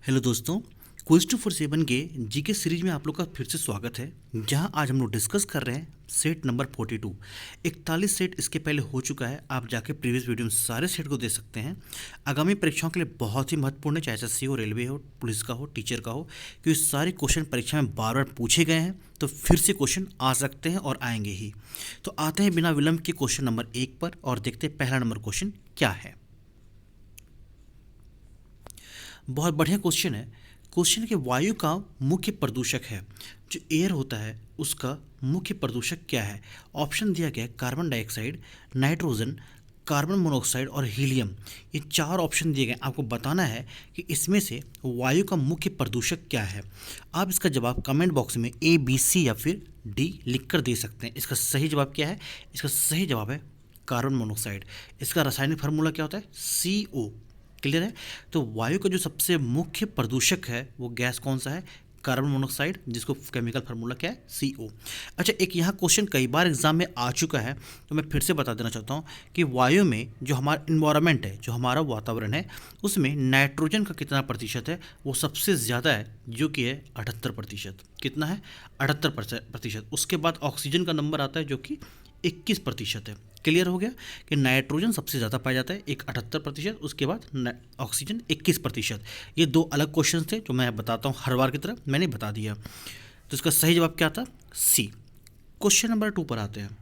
Hello दोस्तों, quiz 247 के GK series में आप लोग का फिर से स्वागत है। जहां आज हम लोग डिस्कस कर रहे हैं सेट नंबर 42। 41 सेट इसके पहले हो चुका है। आप जाके प्रीवियस वीडियो में सारे सेट को दे सकते हैं। आगामी परीक्षाओं के लिए बहुत ही महत्वपूर्ण है, चाहे एसएससी हो, रेलवे हो, पुलिस का हो, टीचर का हो, क्योंकि सारे क्वेश्चन परीक्षा में बार बार पूछे गए हैं। तो फिर से क्वेश्चन आ सकते हैं और आएंगे ही। तो आते हैं बिना विलंब के क्वेश्चन नंबर 1 पर और देखते हैं पहला नंबर क्वेश्चन क्या है। बहुत बढ़िया क्वेश्चन है। क्वेश्चन के वायु का मुख्य प्रदूषक है, जो एयर होता है उसका मुख्य प्रदूषक क्या है। ऑप्शन दिया गया है carbon dioxide, nitrogen, carbon monoxide और हीलियम। ये 4 ऑप्शन दिए गए। आपको बताना है कि इसमें से वायु का मुख्य प्रदूषक क्या है। आप इसका जवाब कमेंट बॉक्स में ए, बी, सी या फिर डी लिख कर दे सकते हैं। इसका सही जवाब क्या है? इसका सही जवाब है कार्बन मोनोऑक्साइड। इसका रासायनिक फार्मूला क्या होता है? CO। क्लियर है? तो वायु का जो सबसे मुख्य प्रदूषक है वो गैस कौन सा है? कार्बन मोनोऑक्साइड, जिसको केमिकल फार्मूला क्या है? CO। अच्छा, एक यहाँ क्वेश्चन कई बार एग्जाम में आ चुका है, तो मैं फिर से बता देना चाहता हूँ कि वायु में जो हमारा इन्वायरमेंट है, जो हमारा वातावरण है, उसमें नाइट्रोजन का कितना प्रतिशत है? वो सबसे ज़्यादा है, जो कि है 78%। कितना है? 78%। उसके बाद ऑक्सीजन का नंबर आता है जो कि 21% है। क्लियर हो गया कि नाइट्रोजन सबसे ज़्यादा पाया जाता है, एक 78%, उसके बाद ऑक्सीजन 21%। ये 2 अलग क्वेश्चन थे जो मैं बताता हूँ हर बार की तरह, मैंने बता दिया। तो इसका सही जवाब क्या था? C। क्वेश्चन नंबर 2 पर आते हैं।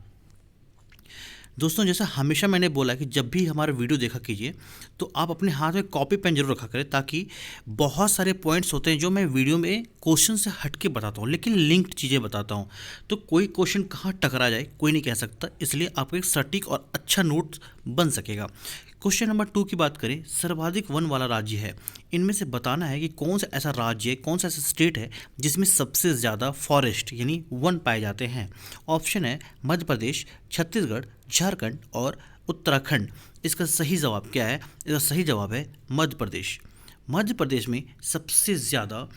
दोस्तों, जैसा हमेशा मैंने बोला कि जब भी हमारा वीडियो देखा कीजिए तो आप अपने हाथ में कॉपी पेन जरूर रखा करें, ताकि बहुत सारे पॉइंट्स होते हैं जो मैं वीडियो में क्वेश्चन से हट के बताता हूँ, लेकिन लिंक्ड चीज़ें बताता हूँ। तो कोई क्वेश्चन कहाँ टकरा जाए कोई नहीं कह सकता, इसलिए आपको एक सटीक और अच्छा नोट बन सकेगा। क्वेश्चन नंबर 2 की बात करें, सर्वाधिक वन वाला राज्य है। इनमें से बताना है कि कौन सा ऐसा राज्य है, कौन सा ऐसा स्टेट है जिसमें सबसे ज़्यादा फॉरेस्ट यानी वन पाए जाते हैं। ऑप्शन है मध्य प्रदेश, छत्तीसगढ़, झारखंड और उत्तराखंड। इसका सही जवाब क्या है? इसका सही जवाब है मध्य प्रदेश। मध्य प्रदेश में सबसे ज़्यादा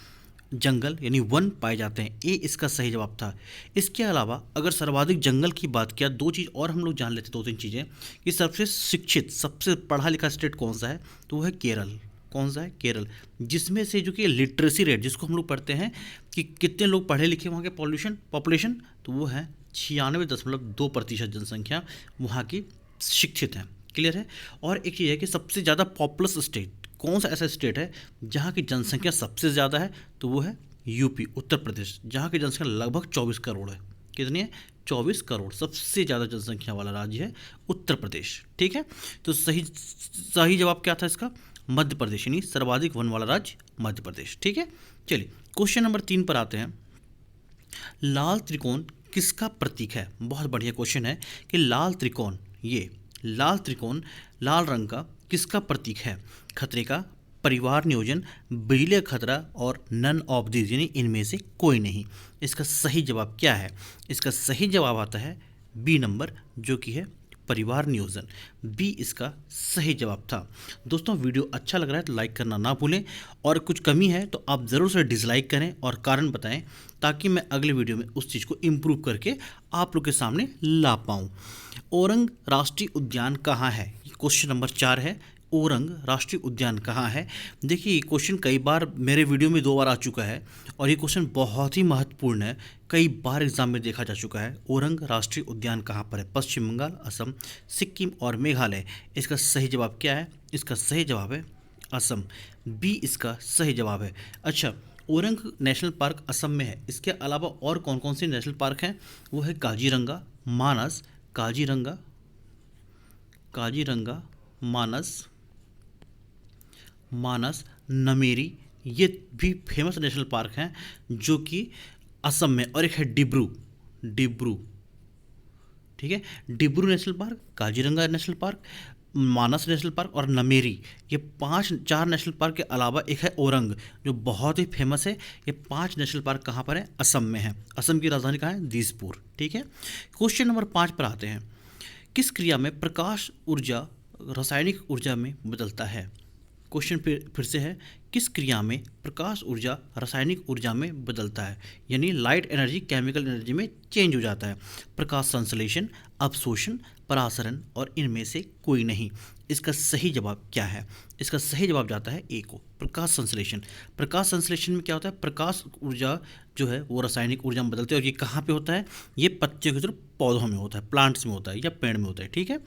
जंगल यानी वन पाए जाते हैं। ए इसका सही जवाब था। इसके अलावा अगर सर्वाधिक जंगल की बात किया, 2 चीज़ और हम लोग जान लेते, 2-3 चीज़ें, कि सबसे शिक्षित, सबसे पढ़ा लिखा स्टेट कौन सा है, तो वो है केरल। कौन सा है? केरल। जिसमें से जो कि लिटरेसी रेट, जिसको हम लोग पढ़ते हैं कि कितने लोग पढ़े लिखे वहाँ के पॉपुलेशन, तो वो है 96.2% जनसंख्या वहाँ की शिक्षित है। क्लियर है? और एक चीज़ है कि सबसे ज़्यादा पॉपुलस स्टेट कौन सा ऐसा स्टेट है जहाँ की जनसंख्या सबसे ज़्यादा है, तो वो है यूपी, उत्तर प्रदेश, जहाँ की जनसंख्या लगभग 24 करोड़ है। कितनी है? 24 करोड़। सबसे ज़्यादा जनसंख्या वाला राज्य है उत्तर प्रदेश। ठीक है? तो सही जवाब क्या था इसका? मध्य प्रदेश, यानी सर्वाधिक वन वाला राज्य मध्य प्रदेश। ठीक है? चलिए क्वेश्चन नंबर 3 पर आते हैं। लाल त्रिकोण किसका प्रतीक है? बहुत बढ़िया क्वेश्चन है कि लाल त्रिकोण, ये लाल त्रिकोण लाल रंग का किसका प्रतीक है? खतरे का, परिवार नियोजन, बिजली का खतरा और नन ऑफ दिस, यानी इनमें से कोई नहीं। इसका सही जवाब क्या है? इसका सही जवाब आता है बी नंबर, जो कि है परिवार नियोजन। बी इसका सही जवाब था। दोस्तों, वीडियो अच्छा लग रहा है तो लाइक करना ना भूलें, और कुछ कमी है तो आप ज़रूर से डिसलाइक करें और कारण बताएं, ताकि मैं अगले वीडियो में उस चीज़ को इम्प्रूव करके आप लोग के सामने ला पाऊँ। ओरंग राष्ट्रीय उद्यान कहाँ है? क्वेश्चन नंबर 4 है, ओरंग राष्ट्रीय उद्यान कहाँ है? देखिए, ये क्वेश्चन कई बार मेरे वीडियो में 2 बार आ चुका है, और ये क्वेश्चन बहुत ही महत्वपूर्ण है, कई बार एग्जाम में देखा जा चुका है। ओरंग राष्ट्रीय उद्यान कहाँ पर है? पश्चिम बंगाल, असम, सिक्किम और मेघालय। इसका सही जवाब क्या है? इसका सही जवाब है असम। बी इसका सही जवाब है। अच्छा, ओरंग नेशनल पार्क असम में है। इसके अलावा और कौन कौन से नेशनल पार्क हैं? वो है काजीरंगा, मानस, काजीरंगा, काजीरंगा, मानस, मानस, नमेरी, ये भी फेमस नेशनल पार्क हैं जो कि असम में। और एक है डिब्रू, डिब्रू। ठीक है? Dibru national park, Kaziranga national park, Manas national park और नमेरी, ये 4 नेशनल पार्क के अलावा एक है ओरंग, जो बहुत ही फेमस है। ये 5 नेशनल पार्क कहाँ पर है? असम में है। असम की राजधानी कहाँ है? दिसपुर। ठीक है? क्वेश्चन नंबर 5 पर आते हैं। किस क्रिया में प्रकाश ऊर्जा रासायनिक ऊर्जा में बदलता है? क्वेश्चन फिर से है किस क्रिया में प्रकाश ऊर्जा रासायनिक ऊर्जा में बदलता है, यानी लाइट एनर्जी केमिकल एनर्जी में चेंज हो जाता है? प्रकाश संश्लेषण, अवशोषण, परासरण और इनमें से कोई नहीं। इसका सही जवाब क्या है? इसका सही जवाब जाता है ए को, प्रकाश संश्लेषण। प्रकाश संश्लेषण में क्या होता है? प्रकाश ऊर्जा जो है वो रासायनिक ऊर्जा में बदलती है। और ये कहाँ पे होता है? ये पत्तियों के थ्रू पौधों में होता है, प्लांट्स में होता है या पेड़ में होता है। ठीक है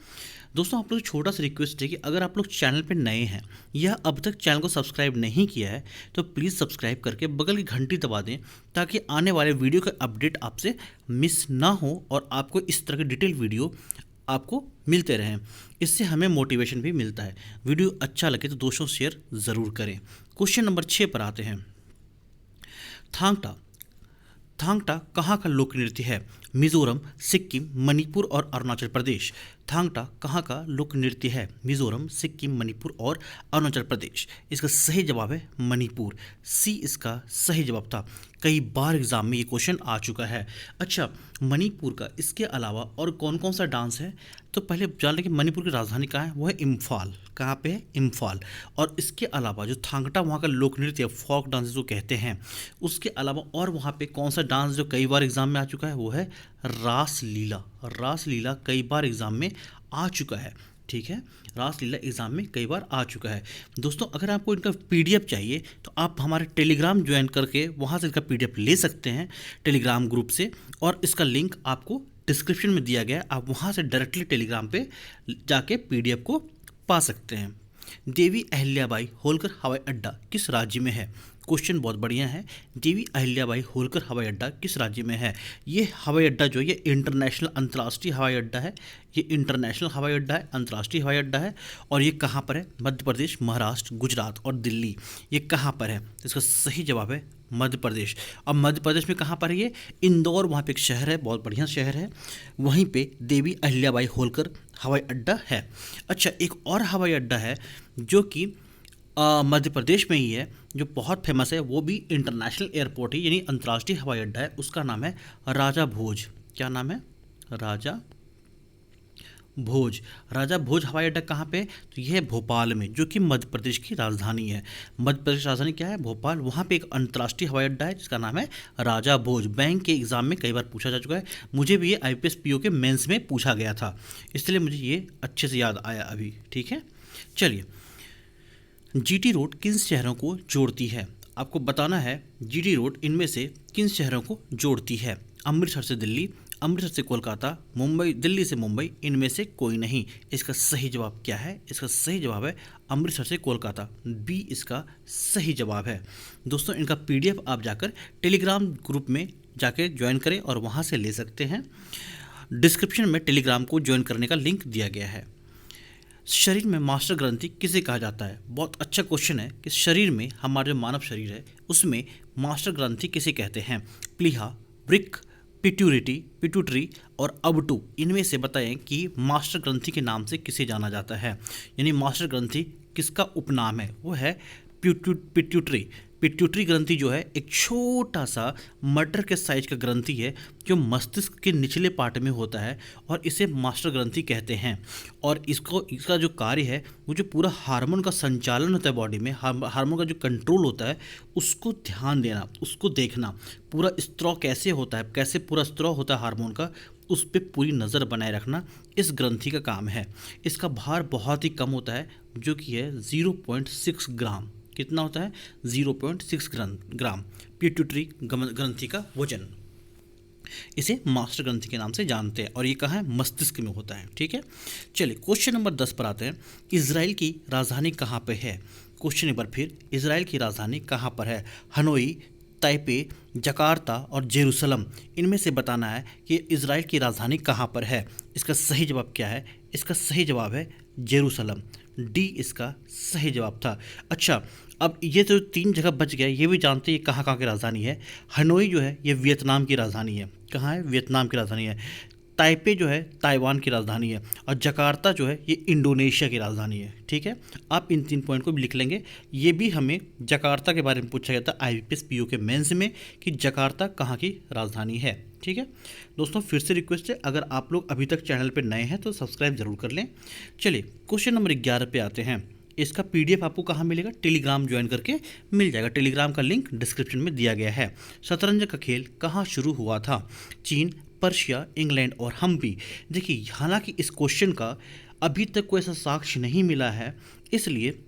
दोस्तों, आप लोग छोटा सा रिक्वेस्ट है कि अगर आप लोग चैनल पे नए हैं या अब तक चैनल को सब्सक्राइब नहीं किया है तो प्लीज़ सब्सक्राइब करके बगल की घंटी दबा दें, ताकि आने वाले वीडियो का अपडेट आपसे मिस ना हो और आपको इस तरह के डिटेल वीडियो आपको मिलते रहें। इससे हमें मोटिवेशन भी मिलता है। वीडियो अच्छा लगे तो दोस्तों शेयर ज़रूर करें। क्वेश्चन नंबर 6 पर आते हैं। थांगटा थांगटा कहाँ का लोक नृत्य है? मिजोरम, सिक्किम, मणिपुर और अरुणाचल प्रदेश। थांगटा कहाँ का लोक नृत्य है? मिजोरम, सिक्किम, मणिपुर और अरुणाचल प्रदेश। इसका सही जवाब है मणिपुर। सी इसका सही जवाब था। कई बार एग्जाम में ये क्वेश्चन आ चुका है। अच्छा, मणिपुर का इसके अलावा और कौन कौन सा डांस है? तो पहले जान लें कि मणिपुर की राजधानी कहाँ है? वो है इम्फाल। कहाँ पे है? इम्फाल। और इसके अलावा जो थांगटा वहाँ का लोक नृत्य, फोक डांस जो कहते हैं, उसके अलावा और वहाँ पे कौन सा डांस जो कई बार एग्जाम में आ चुका है? वो है रासलीला। रासलीला कई बार एग्जाम में आ चुका है। ठीक है, रासलीला एग्जाम में कई बार आ चुका है। दोस्तों, अगर आपको इनका पीडीएफ चाहिए तो आप हमारे टेलीग्राम ज्वाइन करके वहाँ से इसका पीडीएफ ले सकते हैं टेलीग्राम ग्रुप से, और इसका लिंक आपको डिस्क्रिप्शन में दिया गया है। आप वहाँ से डायरेक्टली टेलीग्राम पे जाके पीडीएफ को पा सकते हैं। देवी अहिल्याबाई होलकर हवाई अड्डा किस राज्य में है? क्वेश्चन बहुत बढ़िया है। देवी अहिल्याबाई होलकर हवाई अड्डा किस राज्य में है? ये हवाई अड्डा जो है ये इंटरनेशनल अंतर्राष्ट्रीय हवाई अड्डा है। ये इंटरनेशनल हवाई अड्डा है, अंतर्राष्ट्रीय हवाई अड्डा है। और ये कहाँ पर है? मध्य प्रदेश, महाराष्ट्र, गुजरात और दिल्ली। ये कहाँ पर है? इसका सही जवाब है मध्य प्रदेश। अब मध्य प्रदेश में कहाँ पर है ये? इंदौर, वहाँ पे एक शहर है, बहुत बढ़िया शहर है, वहीं पे देवी अहिल्याबाई होलकर हवाई अड्डा है। अच्छा, एक और हवाई अड्डा है जो कि मध्य प्रदेश में ही है, जो बहुत फेमस है, वो भी इंटरनेशनल एयरपोर्ट है, यानी अंतर्राष्ट्रीय हवाई अड्डा है। उसका नाम है राजा भोज। क्या नाम है? राजा भोज। राजा भोज हवाई अड्डा कहाँ पे? तो यह है भोपाल में, जो कि मध्य प्रदेश की राजधानी है। मध्य प्रदेश राजधानी क्या है? भोपाल। वहाँ पे एक अंतर्राष्ट्रीय हवाई अड्डा है जिसका नाम है राजा भोज। बैंक के एग्जाम में कई बार पूछा जा चुका है। मुझे भी ये IPS PO के मेंस में पूछा गया था, इसलिए मुझे ये अच्छे से याद आया अभी। ठीक है, चलिए, GT रोड किन शहरों को जोड़ती है? आपको बताना है GT रोड इनमें से किन शहरों को जोड़ती है? अमृतसर से दिल्ली, अमृतसर से कोलकाता, मुंबई, दिल्ली से मुंबई, इनमें से कोई नहीं। इसका सही जवाब क्या है? इसका सही जवाब है अमृतसर से कोलकाता। बी इसका सही जवाब है। दोस्तों, इनका PDF आप जाकर टेलीग्राम ग्रुप में जाकर ज्वाइन करें और वहाँ से ले सकते हैं। डिस्क्रिप्शन में टेलीग्राम को ज्वाइन करने का लिंक दिया गया है। शरीर में मास्टर ग्रंथि किसे कहा जाता है? बहुत अच्छा क्वेश्चन है कि शरीर में, हमारा जो मानव शरीर है उसमें मास्टर ग्रंथि किसे कहते हैं? प्लीहा, वृक्क, पिट्यूटरी और अबटू, इनमें से बताएं कि मास्टर ग्रंथि के नाम से किसे जाना जाता है, यानी मास्टर ग्रंथि किसका उपनाम है? वो है पिट्यूटरी। पिट्यूटरी ग्रंथि जो है एक छोटा सा मटर के साइज का ग्रंथि है जो मस्तिष्क के निचले पार्ट में होता है, और इसे मास्टर ग्रंथि कहते हैं। और इसका जो कार्य है, वो जो पूरा हार्मोन का संचालन होता है बॉडी में, हार्मोन का जो कंट्रोल होता है, उसको ध्यान देना, उसको देखना, पूरा स्त्रव कैसे होता है, कैसे पूरा स्त्रव होता है हार्मोन का, उस पर पूरी नज़र बनाए रखना इस ग्रंथि का काम है। इसका भार बहुत ही कम होता है, जो कि है 0.6 ग्राम। कितना होता है? 0.6 ग्राम पिट्यूटरी ग्रंथि का वजन। इसे मास्टर ग्रंथि के नाम से जानते हैं, और ये कहाँ है? मस्तिष्क में होता है। ठीक है, चलिए क्वेश्चन नंबर 10 पर आते हैं। इजराइल की राजधानी कहाँ पर है? क्वेश्चन एक बार फिर, इजराइल की राजधानी कहाँ पर है? हनोई, ताइपे, जकार्ता और जेरूसलम, इनमें से बताना है कि इजराइल की राजधानी कहाँ पर है। इसका सही जवाब क्या है? इसका सही जवाब है जेरूसलम। डी इसका सही जवाब था। अच्छा, अब ये तो 3 जगह बच गया, ये भी जानते हैं ये कहाँ कहाँ की राजधानी है। हनोई जो है ये वियतनाम की राजधानी है। कहाँ है? वियतनाम की राजधानी है। ताइपे जो है ताइवान की राजधानी है, और जकार्ता जो है ये इंडोनेशिया की राजधानी है। ठीक है, आप इन 3 पॉइंट को भी लिख लेंगे। ये भी हमें जकार्ता के बारे में पूछा गया था IPS PO के मेंस में कि जकार्ता कहाँ की राजधानी है। ठीक है दोस्तों, फिर से रिक्वेस्ट है, अगर आप लोग अभी तक चैनल पर नए हैं तो सब्सक्राइब जरूर कर लें। चलिए क्वेश्चन नंबर 11 पे आते हैं। इसका पीडीएफ आपको कहाँ मिलेगा? टेलीग्राम ज्वाइन करके मिल जाएगा। टेलीग्राम का लिंक डिस्क्रिप्शन में दिया गया है। शतरंज का खेल कहाँ शुरू हुआ था? चीन, पर्शिया, इंग्लैंड और हम्पी। देखिए, हालांकि इस क्वेश्चन का अभी तक कोई ऐसा साक्ष्य नहीं मिला है, इसलिए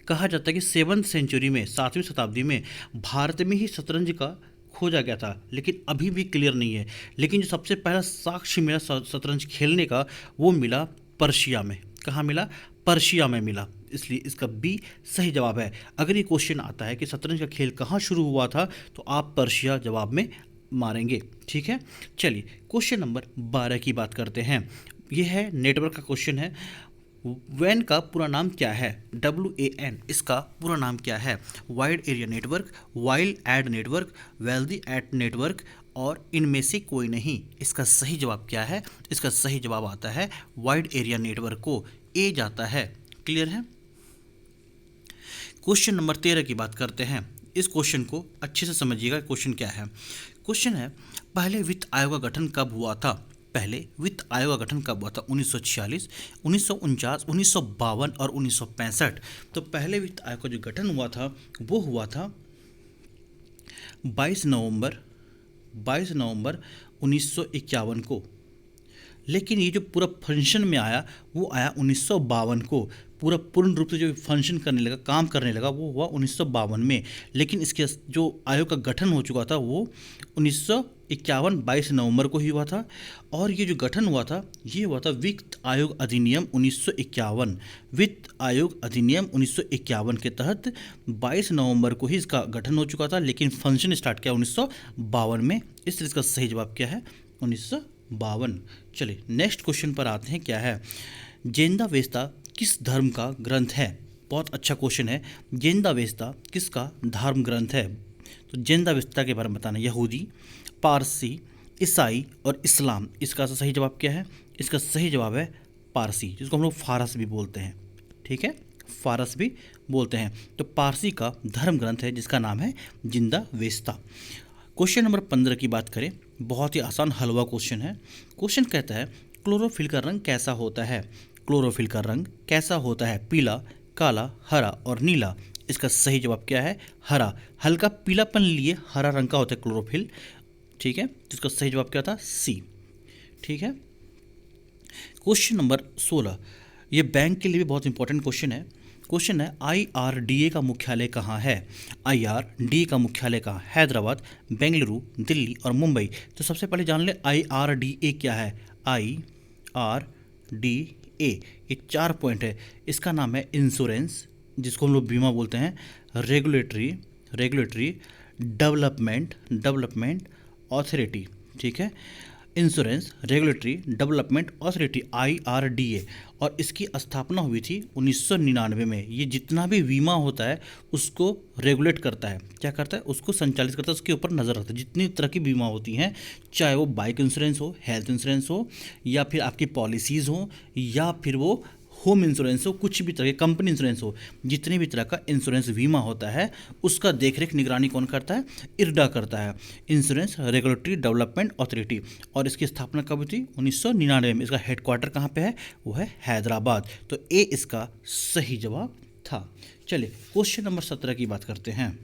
कहा जाता है कि 7वीं सेंचुरी में, 7वीं शताब्दी में भारत में ही शतरंज का खोजा गया था, लेकिन अभी भी क्लियर नहीं है। लेकिन जो सबसे पहला साक्ष्य मिला शतरंज खेलने का, वो मिला पर्शिया में। कहाँ मिला? पर्शिया में मिला। इसलिए इसका बी सही जवाब है। अगर ये क्वेश्चन आता है कि शतरंज का खेल कहाँ शुरू हुआ था, तो आप पर्शिया जवाब में मारेंगे। ठीक है, चलिए क्वेश्चन नंबर 12 की बात करते हैं। यह है नेटवर्क का क्वेश्चन है। वैन का पूरा नाम क्या है? WAN इसका पूरा नाम क्या है? Wide area network, wild ad network, wealthy ad network, और इनमें से कोई नहीं। इसका सही जवाब क्या है? इसका सही जवाब आता है वाइड एरिया नेटवर्क को ए जाता है। क्लियर है? क्वेश्चन नंबर 13 की बात करते हैं। इस क्वेश्चन को अच्छे से समझिएगा। क्वेश्चन क्या है? क्वेश्चन है, पहले वित्त आयोग का गठन कब हुआ था? पहले वित्त आयोग का गठन कब हुआ था? 1946, 1949, 1952 और 1965। तो पहले वित्त आयोग का जो गठन हुआ था वो हुआ था 22 नवंबर 1951 को। लेकिन ये जो पूरा फंक्शन में आया वो आया 1952 को। पूरा पूर्ण रूप से जो फंक्शन करने लगा, काम करने लगा, वो हुआ 1952 में। लेकिन इसके जो आयोग का गठन हो चुका था वो 1951 22 नवंबर को ही हुआ था। और ये जो गठन हुआ था ये हुआ था वित्त आयोग अधिनियम 1951। वित्त आयोग अधिनियम 1951 के तहत 22 नवंबर को ही इसका गठन हो चुका था, लेकिन फंक्शन स्टार्ट किया 1952 में। इसलिए इसका सही जवाब क्या है? 1952। चलिए नेक्स्ट क्वेश्चन पर आते हैं। क्या है? जेंदावेस्ता किस धर्म का ग्रंथ है? बहुत अच्छा क्वेश्चन है। जेंदावेस्ता किसका धर्म ग्रंथ है? तो जेंदावेस्ता के बारे में बताना। यहूदी, पारसी, ईसाई और इस्लाम। इसका सही जवाब क्या है? इसका सही जवाब है पारसी, जिसको हम लोग फारस भी बोलते हैं। ठीक है, फारस भी बोलते हैं। तो पारसी का धर्म ग्रंथ है जिसका नाम है जिंदावेस्ता। क्वेश्चन नंबर 15 की बात करें। बहुत ही आसान हलवा क्वेश्चन है। क्वेश्चन कहता है, क्लोरोफिल का रंग कैसा होता है? क्लोरोफिल का रंग कैसा होता है? पीला, काला, हरा और नीला। इसका सही जवाब क्या है? हरा। हल्का पीलापन लिए हरा रंग का होता है क्लोरोफिल। ठीक है, जिसका सही जवाब क्या था? सी। ठीक है, क्वेश्चन नंबर 16। ये बैंक के लिए भी बहुत इंपॉर्टेंट क्वेश्चन है। क्वेश्चन है, IRDA का मुख्यालय कहाँ है? IRDA का मुख्यालय कहाँ? हैदराबाद, बेंगलुरु, दिल्ली और मुंबई। तो सबसे पहले जान ले IRDA क्या है। IRDA ये 4 पॉइंट है। इसका नाम है इंश्योरेंस, जिसको हम लोग बीमा बोलते हैं, रेगुलेटरी डेवलपमेंट ऑथोरिटी। ठीक है, insurance regulatory development authority IRDA। और इसकी स्थापना हुई थी 1999 में। ये जितना भी बीमा होता है उसको रेगुलेट करता है। क्या करता है? उसको संचालित करता है, उसके ऊपर नज़र रखता है। जितनी तरह की बीमा होती हैं, चाहे वो बाइक इंश्योरेंस हो, हेल्थ इंश्योरेंस हो, या फिर आपकी पॉलिसीज़ हो, या फिर वो होम इंश्योरेंस हो, कुछ भी तरह के कंपनी इंश्योरेंस हो, जितने भी तरह का इंश्योरेंस बीमा होता है उसका देखरेख निगरानी कौन करता है? IRDA करता है, इंश्योरेंस रेगुलेटरी डेवलपमेंट ऑथोरिटी। और इसकी स्थापना कब हुई थी? 1999 में। इसका हेडक्वार्टर कहाँ पे है? वो है हैदराबाद। तो ए इसका सही जवाब था। चलिए क्वेश्चन नंबर 17 की बात करते हैं।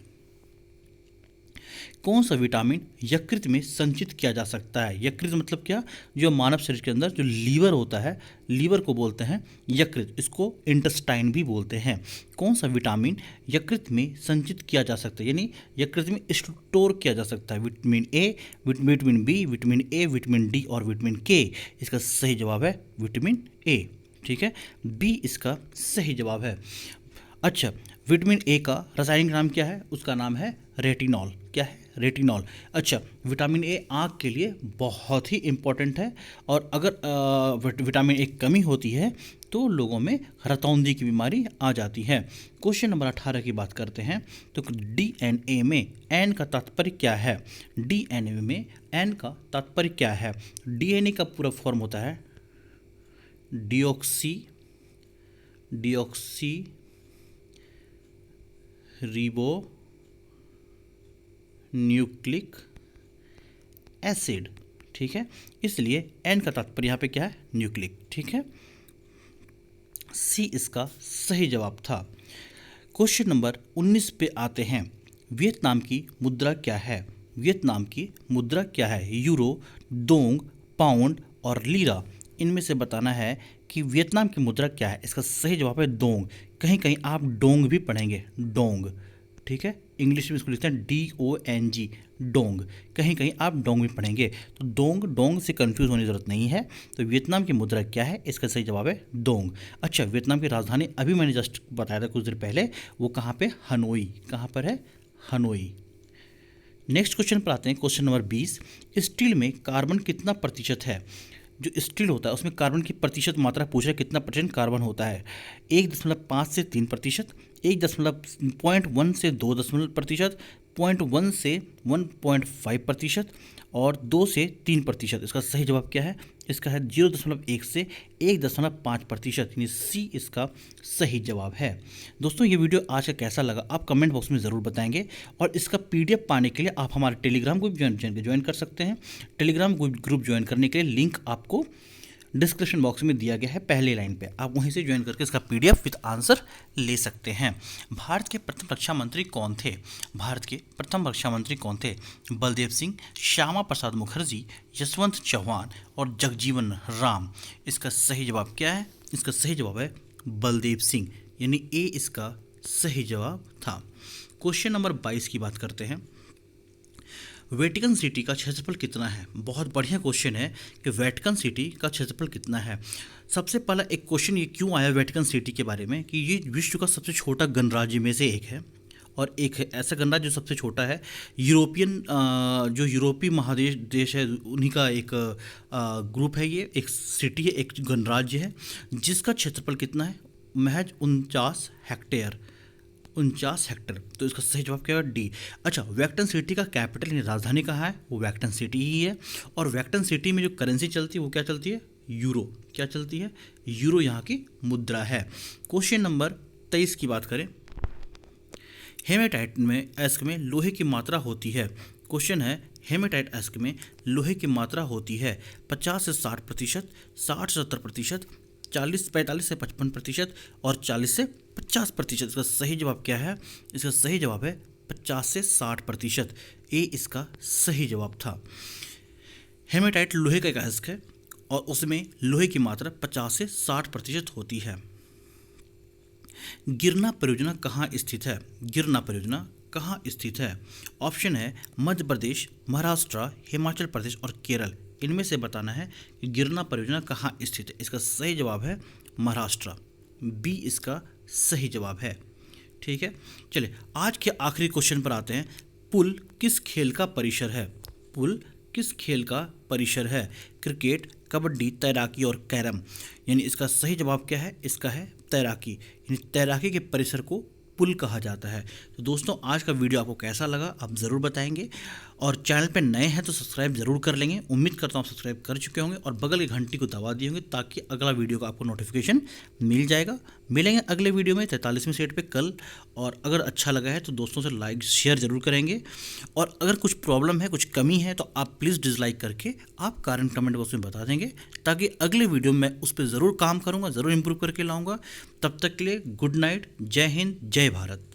कौन सा विटामिन यकृत में संचित किया जा सकता है? यकृत मतलब क्या? जो मानव शरीर के अंदर जो लीवर होता है, लीवर को बोलते हैं यकृत। इसको इंटेस्टाइन भी बोलते हैं। कौन सा विटामिन यकृत में संचित किया जा सकता है, यानी यकृत में स्टोर किया जा सकता है? Vitamin A, vitamin B, vitamin A, vitamin D और विटामिन के। इसका सही जवाब है विटामिन ए। ठीक है, बी इसका सही जवाब है। अच्छा, विटामिन ए का रासायनिक नाम क्या है? उसका नाम है रेटिनॉल। क्या है? रेटिनॉल। अच्छा, विटामिन ए आँख के लिए बहुत ही इम्पॉर्टेंट है। और अगर विटामिन ए कमी होती है तो लोगों में रतौंधी की बीमारी आ जाती है। क्वेश्चन नंबर 18 की बात करते हैं। तो DNA में एन का तात्पर्य क्या है? DNA में एन का तात्पर्य क्या है? DNA का पूरा फॉर्म होता है डिऑक्सी रिबो न्यूक्लिक एसिड। ठीक है, इसलिए एन का तात्पर्य यहाँ पे क्या है? न्यूक्लिक। ठीक है, सी इसका सही जवाब था। क्वेश्चन नंबर 19 पे आते हैं। वियतनाम की मुद्रा क्या है? वियतनाम की मुद्रा क्या है? यूरो, डोंग, पाउंड और लीरा। इनमें से बताना है कि वियतनाम की मुद्रा क्या है। इसका सही जवाब है डोंग। कहीं कहीं आप डोंग भी पढ़ेंगे, डोंग, ठीक है। इंग्लिश में इसको लिखते हैं DONG, डोंग। कहीं कहीं आप डोंग भी पढ़ेंगे, तो डोंग से कंफ्यूज होने की ज़रूरत नहीं है। तो वियतनाम की मुद्रा क्या है? इसका सही जवाब है डोंग। अच्छा, वियतनाम की राजधानी अभी मैंने जस्ट बताया था कुछ देर पहले, वो कहाँ पे? हनोई। कहाँ पर है? हनोई। नेक्स्ट क्वेश्चन पर आते हैं, क्वेश्चन नंबर 20। स्टील में कार्बन कितना प्रतिशत है? जो स्टील होता है उसमें कार्बन की प्रतिशत मात्रा पूछ रहा है, कितना परसेंट कार्बन होता है? 1.5 से 3%, 1.1 से 2% 0.1 से 1.5% और 2 से 3%। इसका सही जवाब क्या है? इसका है 0.1 से 1.5%, यानी सी इसका सही जवाब है। दोस्तों, ये वीडियो आज का कैसा लगा आप कमेंट बॉक्स में ज़रूर बताएंगे, और इसका PDF पाने के लिए आप हमारे टेलीग्राम ग्रुप ज्वाइन कर सकते हैं। टेलीग्राम ग्रुप ज्वाइन करने के लिए लिंक आपको डिस्क्रिप्शन बॉक्स में दिया गया है, पहले लाइन पे। आप वहीं से ज्वाइन करके इसका PDF विद आंसर ले सकते हैं। भारत के प्रथम रक्षा मंत्री कौन थे? भारत के प्रथम रक्षा मंत्री कौन थे? बलदेव सिंह, श्यामा प्रसाद मुखर्जी, यशवंत चौहान और जगजीवन राम। इसका सही जवाब क्या है? इसका सही जवाब है बलदेव सिंह, यानी ए इसका सही जवाब था। क्वेश्चन नंबर 22 की बात करते हैं। वेटिकन सिटी का क्षेत्रफल कितना है? बहुत बढ़िया क्वेश्चन है कि वेटिकन सिटी का क्षेत्रफल कितना है। सबसे पहला एक क्वेश्चन ये क्यों आया वेटिकन सिटी के बारे में कि ये विश्व का सबसे छोटा गणराज्य में से एक है, और एक है ऐसा गणराज्य जो सबसे छोटा है। जो यूरोपीय महादेश देश है उन्हीं का एक ग्रुप है, ये एक सिटी है, एक गणराज्य है, जिसका क्षेत्रफल कितना है? महज 49 हेक्टेयर। 49 हेक्टर। तो इसका सही जवाब क्या है? डी। अच्छा, वेक्टन सिटी का कैपिटल यानी राजधानी कहाँ है? वो वेक्टन सिटी ही है। और वेक्टन सिटी में जो करेंसी चलती है वो क्या चलती है? यूरो। क्या चलती है? यूरो यहाँ की मुद्रा है। क्वेश्चन नंबर 23 की बात करें। हेमेटाइट में एस्क में लोहे की मात्रा होती है। क्वेश्चन है, हेमेटाइट एस्क में लोहे की मात्रा होती है 50 से 60%, 60 से 70%, 45 से 55% और 40 से 50%। इसका सही जवाब क्या है? इसका सही जवाब है 50 से 60%। ए इसका सही जवाब था। हेमेटाइट लोहे का एक अयस्क है और उसमें लोहे की मात्रा 50 से 60% होती है। गिरना परियोजना कहाँ स्थित है? गिरना परियोजना कहाँ स्थित है? ऑप्शन है मध्य प्रदेश, महाराष्ट्र, हिमाचल प्रदेश और केरल। इनमें से बताना है कि गिरना परियोजना कहाँ स्थित है। इसका सही जवाब है महाराष्ट्र। बी इसका सही जवाब है। ठीक है, चलिए आज के आखिरी क्वेश्चन पर आते हैं। पुल किस खेल का परिसर है? पुल किस खेल का परिसर है? क्रिकेट, कबड्डी, तैराकी और कैरम। यानी इसका सही जवाब क्या है? इसका है तैराकी, यानी तैराकी के परिसर को पुल कहा जाता है। तो दोस्तों, आज का वीडियो आपको कैसा लगा आप ज़रूर बताएंगे, और चैनल पर नए हैं तो सब्सक्राइब जरूर कर लेंगे। उम्मीद करता हूँ सब्सक्राइब कर चुके होंगे और बगल की घंटी को दबा दिए होंगे, ताकि अगला वीडियो का आपको नोटिफिकेशन मिल जाएगा। मिलेंगे अगले वीडियो में 43वें सेट पे कल। और अगर अच्छा लगा है तो दोस्तों से लाइक शेयर जरूर करेंगे, और अगर कुछ प्रॉब्लम है, कुछ कमी है, तो आप प्लीज़ डिसलाइक करके आप कारण कमेंट बॉक्स में बता देंगे, ताकि अगले वीडियो में उस पर ज़रूर काम करूँगा, ज़रूर इंप्रूव करके लाऊँगा। तब तक के लिए गुड नाइट, जय हिंद, जय भारत।